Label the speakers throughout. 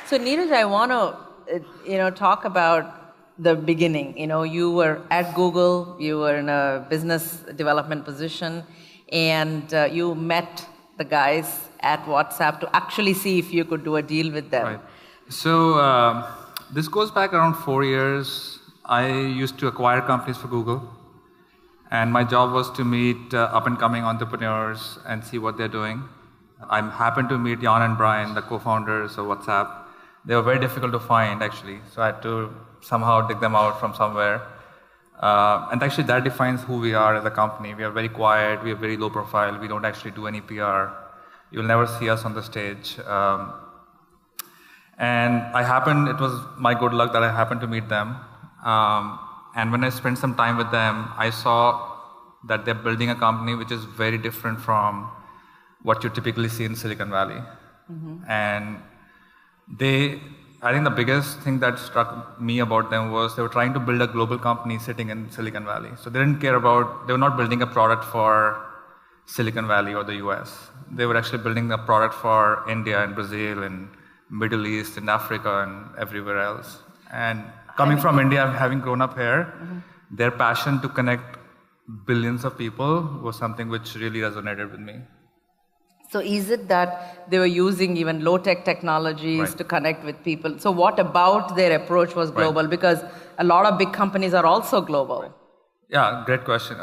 Speaker 1: So Neeraj, I want to, talk about the beginning. You were at Google, you were in a business development position, and you met the guys at WhatsApp to actually see if you could do a deal with them.
Speaker 2: Right. So this goes back around 4 years. I used to acquire companies for Google, and my job was to meet up-and-coming entrepreneurs and see what they're doing. I happened to meet Jan and Brian, the co-founders of WhatsApp. They were very difficult to find, actually, so I had to somehow dig them out from somewhere. And actually, that defines who we are as a company. We are very quiet, we are very low profile, we don't actually do any PR. You'll never see us on the stage. And it was my good luck that I happened to meet them. And when I spent some time with them, I saw that they're building a company which is very different from what you typically see in Silicon Valley. Mm-hmm. And I think the biggest thing that struck me about them was they were trying to build a global company sitting in Silicon Valley. So they were not building a product for Silicon Valley or the US. They were actually building a product for India and Brazil and Middle East and Africa and everywhere else. And coming from India, having grown up here, mm-hmm. their passion to connect billions of people was something which really resonated with me.
Speaker 1: So is it that they were using even low-tech technologies to connect with people? So what about their approach was global? Right. Because a lot of big companies are also global. Right.
Speaker 2: Yeah, great question.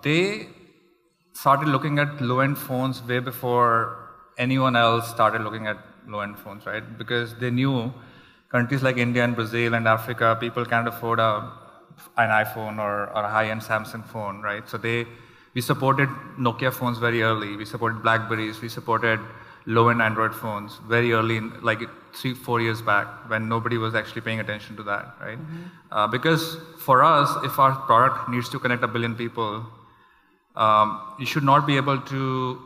Speaker 2: They started looking at low-end phones way before anyone else started looking at low-end phones, right? Because they knew countries like India and Brazil and Africa, people can't afford an iPhone or a high-end Samsung phone, right? So we supported Nokia phones very early. We supported Blackberries. We supported low-end Android phones very early, like 3-4 years back, when nobody was actually paying attention to that, right? Mm-hmm. Because for us, if our product needs to connect 1 billion people, you should not be able to.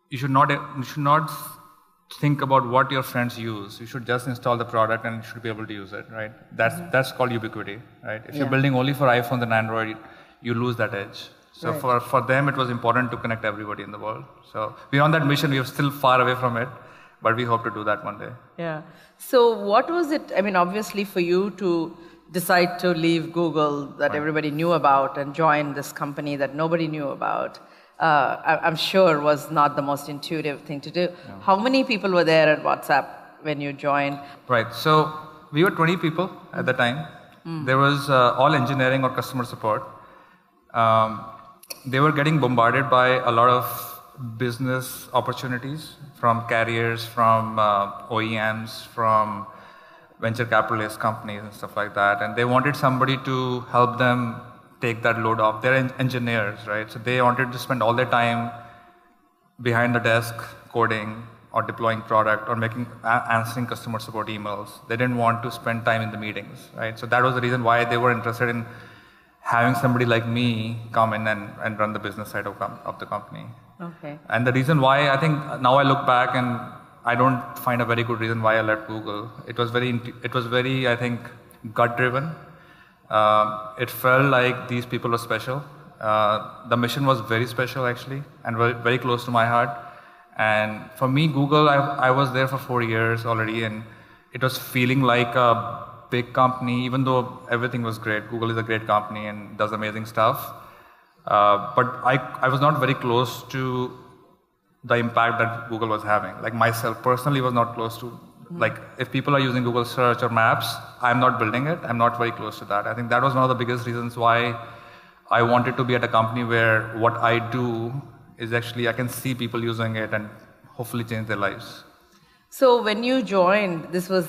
Speaker 2: You should not think about what your friends use. You should just install the product and you should be able to use it, right? That's called ubiquity, right? If you're building only for iPhones and Android, you lose that edge. So for them, it was important to connect everybody in the world. So we're on that mission. We're still far away from it, but we hope to do that one day.
Speaker 1: Yeah. So what was it, obviously for you to decide to leave Google that everybody knew about and join this company that nobody knew about, I'm sure was not the most intuitive thing to do. Yeah. How many people were there at WhatsApp when you joined?
Speaker 2: Right. So we were 20 people at the time. Mm. There was all engineering or customer support. They were getting bombarded by a lot of business opportunities from carriers, from OEMs, from venture capitalist companies and stuff like that. And they wanted somebody to help them take that load off. They're engineers, right? So they wanted to spend all their time behind the desk coding or deploying product or answering customer support emails. They didn't want to spend time in the meetings, right? So that was the reason why they were interested in having somebody like me come in and run the business side of the company.
Speaker 1: Okay.
Speaker 2: And the reason why, I think now I look back and I don't find a very good reason why I left Google. It was very, I think, gut-driven. It felt like these people were special. The mission was very special, actually, and very close to my heart. And for me, Google, I was there for 4 years already, and it was feeling like a big company, even though everything was great. Google is a great company and does amazing stuff. But I was not very close to the impact that Google was having. Like myself personally was not close to, like if people are using Google Search or Maps, I'm not building it. I'm not very close to that. I think that was one of the biggest reasons why I wanted to be at a company where what I do is actually, I can see people using it and hopefully change their lives.
Speaker 1: So when you joined, this was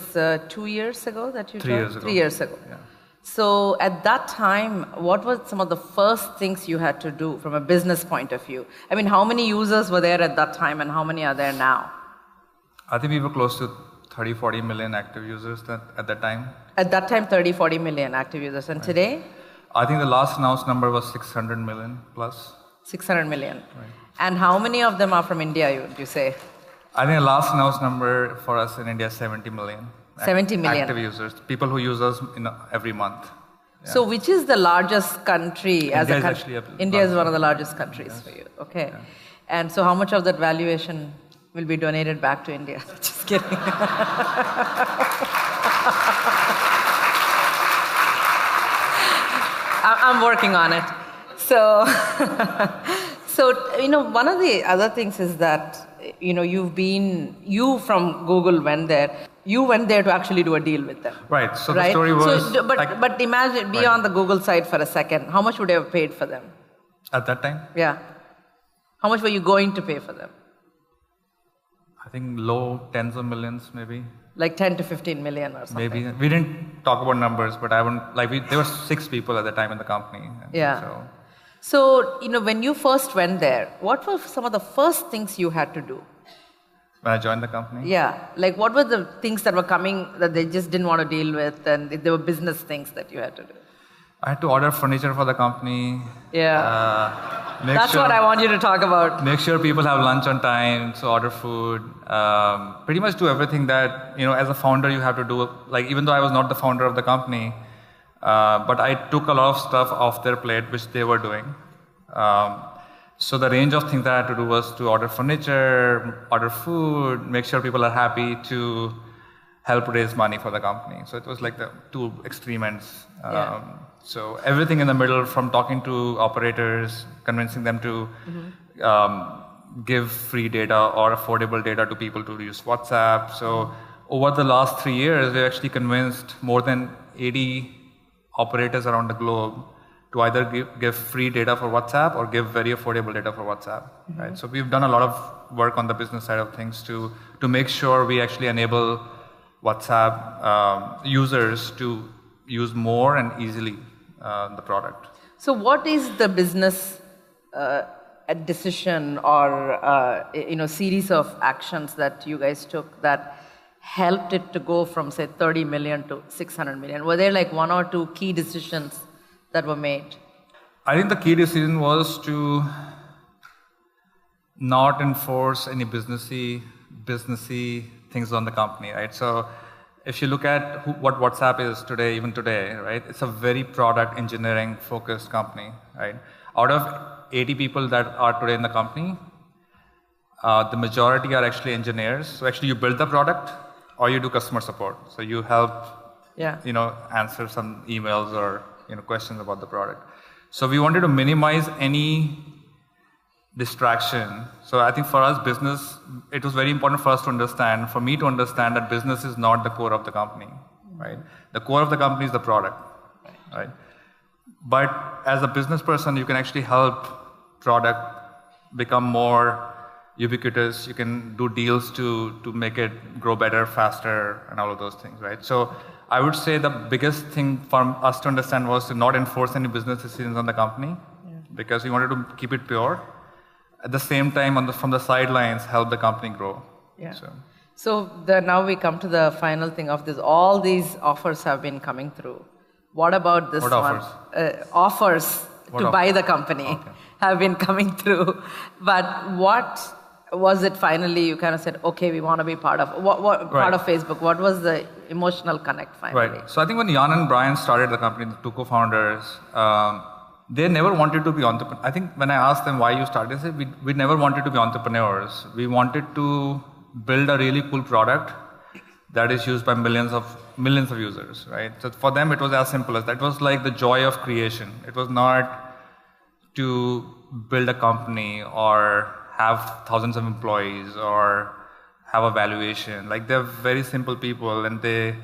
Speaker 1: 2 years ago that you joined?
Speaker 2: 3 years ago.
Speaker 1: 3 years ago.
Speaker 2: Yeah.
Speaker 1: So at that time, what were some of the first things you had to do from a business point of view? How many users were there at that time and how many are there now?
Speaker 2: I think we were close to 30-40 million active users at that time.
Speaker 1: At that time, 30-40 million active users. And today?
Speaker 2: I think the last announced number was 600 million plus.
Speaker 1: 600 million.
Speaker 2: Right.
Speaker 1: And how many of them are from India, would you say?
Speaker 2: I think the last announced number for us in India is 70 million.
Speaker 1: 70 million.
Speaker 2: Active users, people who use us every month.
Speaker 1: Yeah. So which is the largest country as a country?
Speaker 2: India
Speaker 1: is one of the largest countries for you. Okay.
Speaker 2: Yeah.
Speaker 1: And so how much of that valuation will be donated back to India. Just kidding. I'm working on it. So, one of the other things is that, you from Google went there. You went there to actually do a deal with them.
Speaker 2: Right. So the story was.
Speaker 1: But imagine, be on the Google side for a second. How much would you have paid for them?
Speaker 2: At that time?
Speaker 1: Yeah. How much were you going to pay for them?
Speaker 2: I think low tens of millions, maybe.
Speaker 1: Like 10 to 15 million or something.
Speaker 2: Maybe. We didn't talk about numbers, but I wouldn't, there were 6 people at the time in the company.
Speaker 1: Yeah. So, when you first went there, what were some of the first things you had to do?
Speaker 2: When I joined the company?
Speaker 1: Yeah. Like, what were the things that were coming that they just didn't want to deal with, and there were business things that you had to do?
Speaker 2: I had to order furniture for the company.
Speaker 1: Yeah. That's what I want you to talk about.
Speaker 2: Make sure people have lunch on time, so order food. Pretty much do everything that, as a founder you have to do. Like, even though I was not the founder of the company, but I took a lot of stuff off their plate, which they were doing. So the range of things that I had to do was to order furniture, order food, make sure people are happy, to help raise money for the company. So it was like the two extreme ends. So everything in the middle, from talking to operators, convincing them to give free data or affordable data to people to use WhatsApp. So over the last 3 years, we actually convinced more than 80 operators around the globe to either give free data for WhatsApp or give very affordable data for WhatsApp. Right? So we've done a lot of work on the business side of things to make sure we actually enable WhatsApp users to use more and easily the product.
Speaker 1: So what is the business decision or series of actions that you guys took that helped it to go from, say, 30 million to 600 million? Were there like 1 or 2 key decisions that were made?
Speaker 2: I think the key decision was to not enforce any businessy things on the company, right? So if you look at what WhatsApp is today, even today, right? It's a very product engineering focused company, right? Out of 80 people that are today in the company, the majority are actually engineers. So actually you build the product or you do customer support. So you help, answer some emails or, questions about the product. So we wanted to minimize any distraction. So I think for us, business, it was very important for us to understand, for me to understand that business is not the core of the company, right? The core of the company is the product, right? But as a business person, you can actually help product become more ubiquitous. You can do deals to make it grow better, faster, and all of those things, right? So I would say the biggest thing for us to understand was to not enforce any business decisions on the company, because we wanted to keep it pure. At the same time, from the sidelines, help the company grow.
Speaker 1: Yeah. So now we come to the final thing of this. All these offers have been coming through. What about this
Speaker 2: what
Speaker 1: one? Offers to buy the company have been coming through. But what was it finally you kind of said, okay, we want to be part of part of Facebook? What was the emotional connect finally?
Speaker 2: Right. So I think when Jan and Brian started the company, the two co-founders, they never wanted to be entrepreneurs. I think when I asked them why you started, they said we never wanted to be entrepreneurs. We wanted to build a really cool product that is used by millions of users, right? So for them, it was as simple as that. It was like the joy of creation. It was not to build a company or have thousands of employees or have a valuation. Like, they're very simple people, and they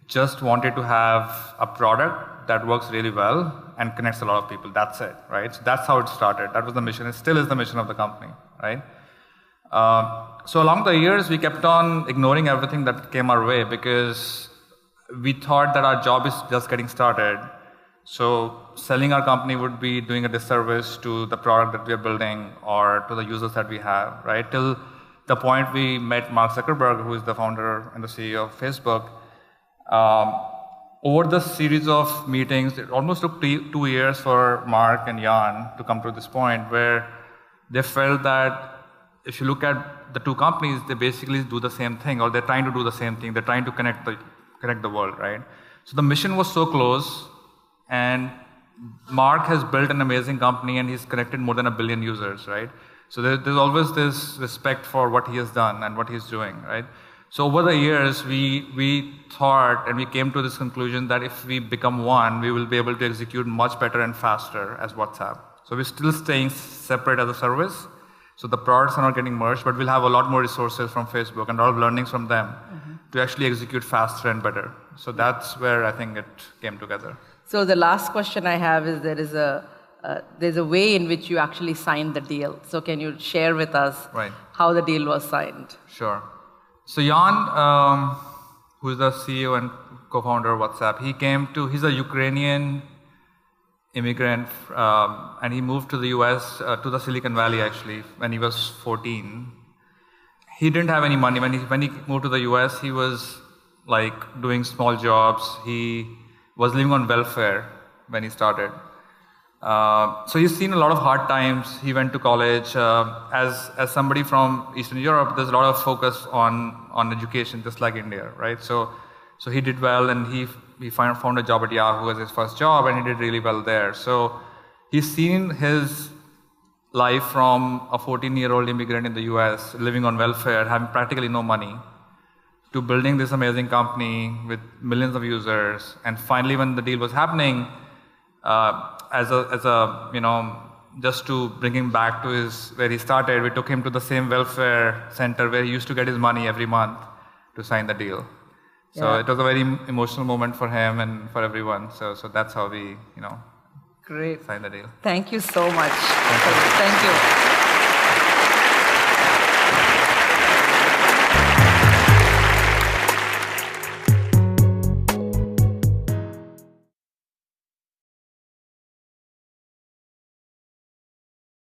Speaker 2: just wanted to have a product that works really well and connects a lot of people. That's it, right? So that's how it started. That was the mission. It still is the mission of the company, right? So along the years, we kept on ignoring everything that came our way because we thought that our job is just getting started. So selling our company would be doing a disservice to the product that we are building or to the users that we have, right? Till the point we met Mark Zuckerberg, who is the founder and the CEO of Facebook. Over the series of meetings, it almost took 2 years for Mark and Jan to come to this point where they felt that if you look at the two companies, they basically do the same thing, or they're trying to do the same thing. They're trying to connect the world, right? So the mission was so close, and Mark has built an amazing company, and he's connected more than 1 billion users, right? So there's always this respect for what he has done and what he's doing, right? So over the years, we thought and we came to this conclusion that if we become one, we will be able to execute much better and faster as WhatsApp. So we're still staying separate as a service. So the products are not getting merged, but we'll have a lot more resources from Facebook and a lot of learnings from them to actually execute faster and better. So that's where I think it came together.
Speaker 1: So the last question I have is there's a way in which you actually signed the deal. So can you share with us how the deal was signed?
Speaker 2: Sure. So Jan, who's the CEO and co-founder of WhatsApp, he's a Ukrainian immigrant, and he moved to the US, to the Silicon Valley actually, when he was 14. He didn't have any money. When he moved to the US, he was like doing small jobs. He was living on welfare when he started. So he's seen a lot of hard times. He went to college. As somebody from Eastern Europe, there's a lot of focus on education, just like India, right? So he did well, and he found a job at Yahoo as his first job, and he did really well there. So he's seen his life from a 14-year-old immigrant in the US, living on welfare, having practically no money, to building this amazing company with millions of users. And finally, when the deal was happening, just to bring him back to where he started, we took him to the same welfare center where he used to get his money every month to sign the deal. So it was a very emotional moment for him and for everyone. So that's how we,
Speaker 1: Great.
Speaker 2: signed the deal.
Speaker 1: Thank you so much. Thank you.